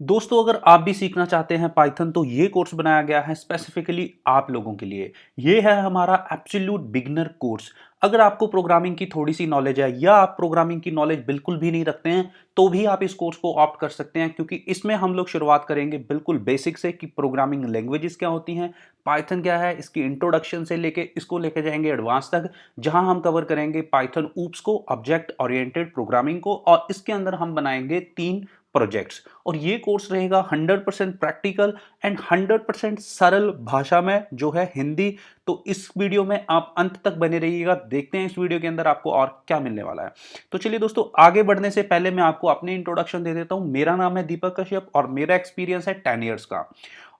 दोस्तों अगर आप भी सीखना चाहते हैं पाइथन तो ये कोर्स बनाया गया है स्पेसिफिकली आप लोगों के लिए। ये है हमारा एब्सोल्यूट बिगिनर कोर्स। अगर आपको प्रोग्रामिंग की थोड़ी सी नॉलेज है या आप प्रोग्रामिंग की नॉलेज बिल्कुल भी नहीं रखते हैं तो भी आप इस कोर्स को ऑप्ट कर सकते हैं, क्योंकि इसमें हम लोग शुरुआत करेंगे बिल्कुल बेसिक से कि प्रोग्रामिंग लैंग्वेजेस क्या होती हैं, पाइथन क्या है, इसकी इंट्रोडक्शन से लेके इसको लेके जाएंगे एडवांस तक, जहां हम कवर करेंगे पाइथन ऊप्स को, ऑब्जेक्ट ओरिएंटेड प्रोग्रामिंग को, और इसके अंदर हम बनाएंगे 3 प्रोजेक्ट्स। और ये कोर्स रहेगा 100% प्रैक्टिकल एंड 100% सरल भाषा में, जो है हिंदी। तो इस वीडियो में आप अंत तक बने रहिएगा, देखते हैं इस वीडियो के अंदर आपको और क्या मिलने वाला है। तो चलिए दोस्तों, आगे बढ़ने से पहले मैं आपको अपनी इंट्रोडक्शन दे देता हूं। मेरा नाम है दीपक कश्यप और मेरा एक्सपीरियंस है 10 ईयर्स का।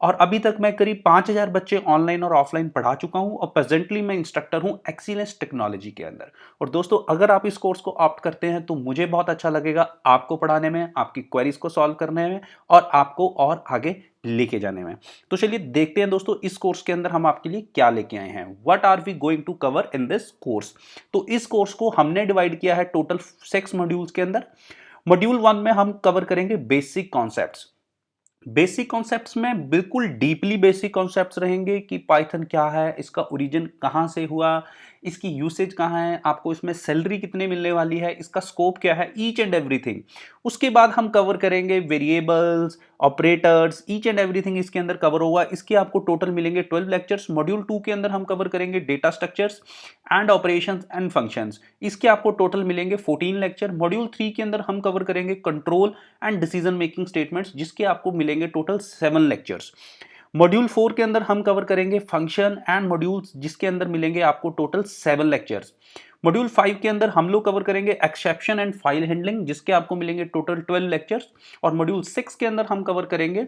और अभी तक मैं करीब 5000 बच्चे ऑनलाइन और ऑफलाइन पढ़ा चुका हूं, और प्रेजेंटली मैं इंस्ट्रक्टर हूं एक्सीलेंस टेक्नोलॉजी के अंदर। और दोस्तों, अगर आप इस कोर्स को ऑप्ट करते हैं तो मुझे बहुत अच्छा लगेगा आपको पढ़ाने में, आपकी क्वेरीज को सॉल्व करने में और आपको और आगे लेके जाने में। तो चलिए देखते हैं दोस्तों, इस कोर्स के अंदर हम आपके लिए क्या लेके आए हैं। What are we going to cover in this course. तो इस कोर्स को हमने डिवाइड किया है टोटल 6 मॉड्यूल्स के अंदर। मॉड्यूल 1 में हम कवर करेंगे बेसिक कॉन्सेप्ट्स। बेसिक कॉन्सेप्ट्स में बिल्कुल डीपली बेसिक कॉन्सेप्ट्स रहेंगे कि पाइथन क्या है, इसका ओरिजिन कहाँ से हुआ, इसकी यूसेज कहाँ है, आपको इसमें सैलरी कितने मिलने वाली है, इसका स्कोप क्या है, ईच एंड एवरीथिंग। उसके बाद हम कवर करेंगे variables, operators, each and everything इसके अंदर कवर होगा। इसके आपको टोटल मिलेंगे 12 लेक्चर्स। मॉड्यूल 2 के अंदर हम कवर करेंगे data structures and operations and functions. इसके आपको टोटल मिलेंगे 14 लेक्चर। मॉड्यूल 3 के अंदर हम कवर करेंगे control and decision making statements, जिसके आपको मिलेंगे टोटल 7 लेक्चर्स। मॉड्यूल 4 के अंदर हम कवर करेंगे फंक्शन एंड मॉड्यूल्स, जिसके अंदर मिलेंगे आपको टोटल 7 लेक्चर्स। मॉड्यूल 5 के अंदर हम लोग कवर करेंगे एक्सेप्शन एंड फाइल हैंडलिंग, जिसके आपको मिलेंगे टोटल 12 लेक्चर्स। और मॉड्यूल 6 के अंदर हम कवर करेंगे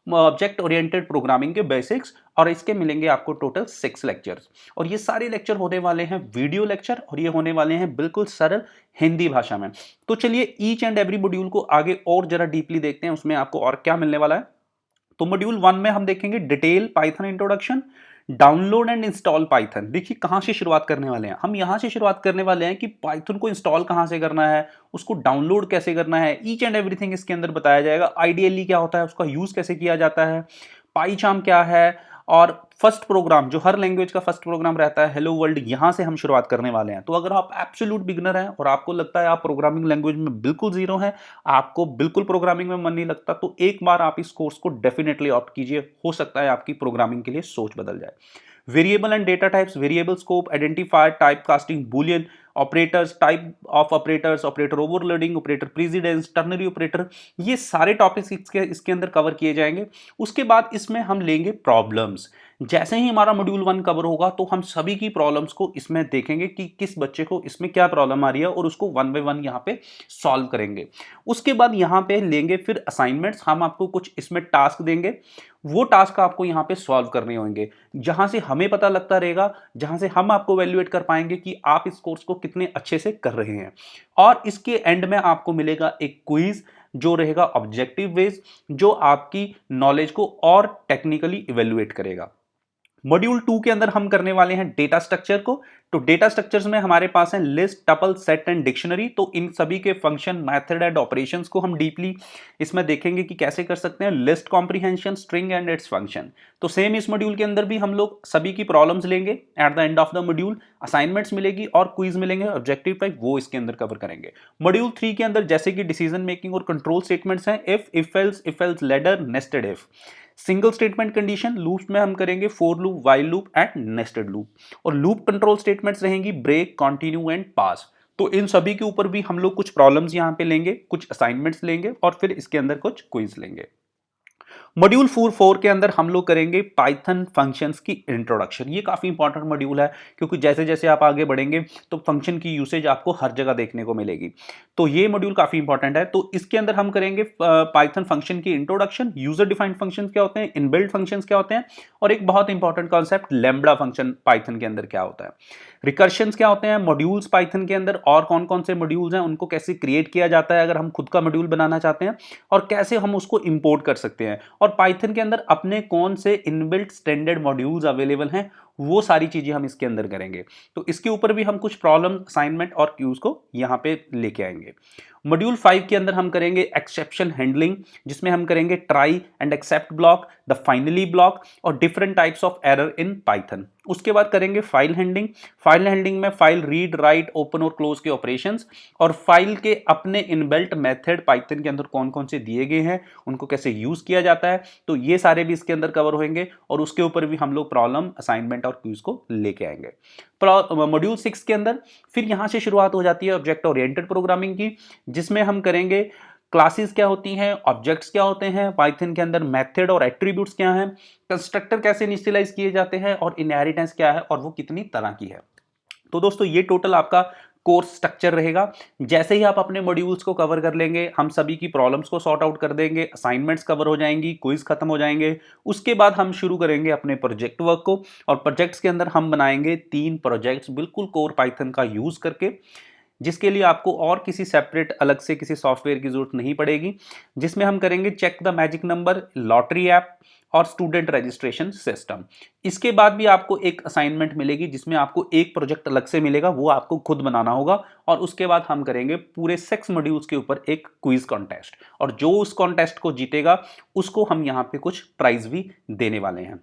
ऑब्जेक्ट ओरिएंटेड प्रोग्रामिंग के बेसिक्स, और इसके मिलेंगे आपको टोटल 6 लेक्चर्स। और ये सारे लेक्चर होने वाले हैं वीडियो लेक्चर, और ये होने वाले हैं बिल्कुल सरल हिंदी भाषा में। तो चलिए ईच एंड एवरी मॉड्यूल को आगे और जरा डीपली देखते हैं, उसमें आपको और क्या मिलने वाला है। तो मॉड्यूल 1 में हम देखेंगे detail Python introduction, download and install Python. देखिए कहां से शुरुआत करने वाले हैं, हम यहां से शुरुआत करने वाले हैं कि पाइथन को इंस्टॉल कहां से करना है, उसको डाउनलोड कैसे करना है, ईच एंड एवरीथिंग इसके अंदर बताया जाएगा। आइडियली क्या होता है, उसका यूज कैसे किया जाता है, पाईचार्म क्या है, और फर्स्ट प्रोग्राम जो हर लैंग्वेज का फर्स्ट प्रोग्राम रहता है, हेलो वर्ल्ड, यहां से हम शुरुआत करने वाले हैं। तो अगर आप एब्सोल्यूट बिगनर हैं और आपको लगता है आप प्रोग्रामिंग लैंग्वेज में बिल्कुल जीरो हैं, आपको बिल्कुल प्रोग्रामिंग में मन नहीं लगता, तो एक बार आप इस कोर्स को डेफिनेटली ऑप्ट कीजिए। हो सकता है आपकी प्रोग्रामिंग के लिए सोच बदल जाए। Variable and data types, variable scope, identifier, type casting, Boolean operators, type of operators, operator overloading, operator precedence, ternary operator, ये सारे टॉपिक्स इसके अंदर कवर किए जाएंगे। उसके बाद इसमें हम लेंगे प्रॉब्लम्स। जैसे ही हमारा मॉड्यूल 1 कवर होगा तो हम सभी की प्रॉब्लम्स को इसमें देखेंगे कि किस बच्चे को इसमें क्या प्रॉब्लम आ रही है, और उसको 1 बाय 1 यहाँ पे सॉल्व करेंगे। उसके बाद यहाँ पे लेंगे फिर असाइनमेंट्स। हम आपको कुछ इसमें टास्क देंगे, वो टास्क आपको यहाँ पे सॉल्व करने होंगे, जहां से हमें पता लगता रहेगा, जहां से हम आपको वैल्यूएट कर पाएंगे कि आप इस कोर्स को कितने अच्छे से कर रहे हैं। और इसके एंड में आपको मिलेगा एक क्विज, जो रहेगा ऑब्जेक्टिव बेस्ड, जो आपकी नॉलेज को और टेक्निकली इवेल्युएट करेगा। मॉड्यूल 2 के अंदर हम करने वाले हैं डेटा स्ट्रक्चर को। तो डेटा स्ट्रक्चर्स में हमारे पास है list, tuple, set and dictionary. तो इन सभी के फंक्शन, मेथड एंड ऑपरेशंस को हम डीपली इसमें देखेंगे कि कैसे कर सकते हैं। List comprehension, string and its function. तो सेम इस मॉड्यूल के अंदर भी हम लोग सभी की प्रॉब्लम्स लेंगे at the end of the module, assignments मिलेगी और क्विज मिलेंगे, ऑब्जेक्टिव टाइप वो इसके अंदर कवर करेंगे। मॉड्यूल 3 के अंदर जैसे कि डिसीजन मेकिंग और कंट्रोल स्टेटमेंट्स हैं, if else ladder, nested if, single statement condition, loops में हम करेंगे for loop, while loop and nested loop, और लूप कंट्रोल स्टेटमेंट्स रहेंगी ब्रेक, कंटिन्यू एंड पास। तो इन सभी के ऊपर भी हम लोग कुछ प्रॉब्लम्स यहां पे लेंगे, कुछ असाइनमेंट्स लेंगे और फिर इसके अंदर कुछ क्विज लेंगे। मॉड्यूल 4 के अंदर हम लोग करेंगे पाइथन फंक्शंस की इंट्रोडक्शन। ये काफी इंपॉर्टेंट मॉड्यूल है, क्योंकि जैसे जैसे आप आगे बढ़ेंगे तो फंक्शन की यूसेज आपको हर जगह देखने को मिलेगी। तो ये मॉड्यूल काफी इंपॉर्टेंट है। तो इसके अंदर हम करेंगे पाइथन फंक्शन की इंट्रोडक्शन, यूजर डिफाइंड फंक्शंस क्या होते हैं, इनबिल्ट फंक्शंस क्या होते हैं, और एक बहुत important concept lambda function Python के अंदर क्या होता है, रिकर्शंस क्या होते हैं, मॉड्यूल्स पाइथन के अंदर और कौन कौन से मॉड्यूल्स हैं, उनको कैसे क्रिएट किया जाता है अगर हम खुद का मॉड्यूल बनाना चाहते हैं, और कैसे हम उसको इंपोर्ट कर सकते हैं, और पाइथन के अंदर अपने कौन से इनबिल्ट स्टैंडर्ड मॉड्यूल्स अवेलेबल हैं, वो सारी चीजें हम इसके अंदर करेंगे। तो इसके ऊपर भी हम कुछ प्रॉब्लम, असाइनमेंट और क्यूज को यहां पे लेके आएंगे। मॉड्यूल 5 के अंदर हम करेंगे एक्सेप्शन हैंडलिंग, जिसमें हम करेंगे try and except block, the finally block और different types of error in Python. उसके बाद करेंगे फाइल हैंडलिंग। फाइल हैंडलिंग में फाइल रीड, राइट, ओपन और क्लोज के ऑपरेशंस और फाइल के अपने इनबिल्ट मेथड पाइथन के अंदर कौन कौन से दिए गए हैं, उनको कैसे यूज किया जाता है, तो ये सारे भी इसके अंदर कवर होंगे और उसके ऊपर भी हम लोग प्रॉब्लम, असाइनमेंट और क्विज को लेके आएंगे। मॉड्यूल 6 के अंदर फिर यहां से शुरुआत हो जाती है ऑब्जेक्ट ओरिएंटेड प्रोग्रामिंग की, जिसमें हम करेंगे क्लासेस क्या होती हैं, ऑब्जेक्ट्स क्या होते हैं पाइथन के अंदर, मेथड और एट्रीब्यूट्स क्या हैं, कंस्ट्रक्टर कैसे इनिशियलाइज किए जाते हैं और इनहेरिटेंस क्या है और वो कितनी तरह की है। तो दोस्तों ये टोटल आपका कोर्स स्ट्रक्चर रहेगा। जैसे ही आप अपने मॉड्यूल्स को कवर कर लेंगे, हम सभी की प्रॉब्लम्स को सॉर्ट आउट कर देंगे, असाइनमेंट्स कवर हो जाएंगी, क्विज खत्म हो जाएंगे, उसके बाद हम शुरू करेंगे अपने प्रोजेक्ट वर्क को। और प्रोजेक्ट्स के अंदर हम बनाएंगे 3 प्रोजेक्ट्स बिल्कुल कोर पाइथन का यूज करके, जिसके लिए आपको और किसी सेपरेट अलग से किसी सॉफ्टवेयर की जरूरत नहीं पड़ेगी, जिसमें हम करेंगे check the magic number, lottery app और स्टूडेंट रजिस्ट्रेशन सिस्टम। इसके बाद भी आपको एक असाइनमेंट मिलेगी जिसमें आपको एक प्रोजेक्ट अलग से मिलेगा, वो आपको खुद बनाना होगा। और उसके बाद हम करेंगे पूरे 6 मॉड्यूल्स के ऊपर एक क्विज कॉन्टेस्ट, और जो उस कॉन्टेस्ट को जीतेगा उसको हम यहाँ पे कुछ प्राइज भी देने वाले हैं।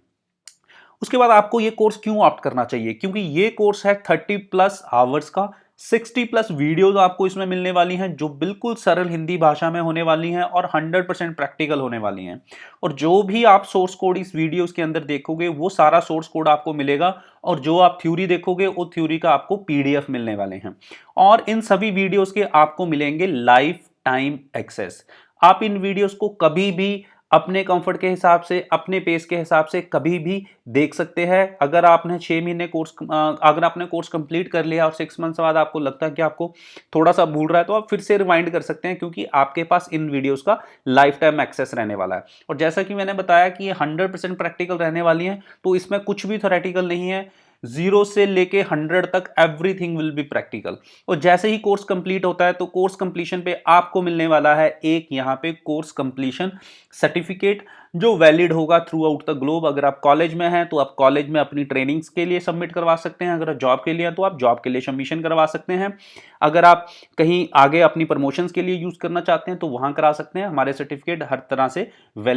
उसके बाद आपको ये कोर्स क्यों ऑप्ट करना चाहिए, क्योंकि ये कोर्स है 30+ आवर्स का, 60+ वीडियोस आपको इसमें मिलने वाली हैं जो बिल्कुल सरल हिंदी भाषा में होने वाली हैं और 100% प्रैक्टिकल होने वाली हैं। और जो भी आप सोर्स कोड इस वीडियोस के अंदर देखोगे वो सारा सोर्स कोड आपको मिलेगा, और जो आप थ्योरी देखोगे वो थ्योरी का आपको PDF मिलने वाले हैं। और इन सभी वीडियोस के आपको मिलेंगे लाइफ टाइम एक्सेस। आप इन वीडियोस को कभी भी अपने कंफर्ट के हिसाब से, अपने पेस के हिसाब से कभी भी देख सकते हैं। अगर आपने 6 महीने अगर आपने कोर्स कंप्लीट कर लिया और 6 मंथ्स बाद आपको लगता है कि आपको थोड़ा सा भूल रहा है, तो आप फिर से रिवाइंड कर सकते हैं, क्योंकि आपके पास इन वीडियोस का लाइफ टाइम एक्सेस रहने वाला है। और जैसा कि मैंने बताया कि ये 100% प्रैक्टिकल रहने वाली है, तो इसमें कुछ भी थ्योरेटिकल नहीं है। 0 से लेके 100 तक एवरीथिंग विल बी प्रैक्टिकल। और जैसे ही कोर्स कंप्लीट होता है तो कोर्स कंप्लीशन पे आपको मिलने वाला है एक यहाँ पे कोर्स कंप्लीशन सर्टिफिकेट, जो वैलिड होगा थ्रू आउट द ग्लोब। अगर आप कॉलेज में हैं तो आप कॉलेज में अपनी ट्रेनिंग्स के लिए सबमिट करवा सकते हैं, अगर जॉब के लिए हैं तो आप जॉब के लिए सबमिशन करवा सकते हैं, अगर आप कहीं आगे अपनी प्रमोशंस के लिए यूज करना चाहते हैं तो वहां करा सकते हैं। हमारे सर्टिफिकेट हर तरह से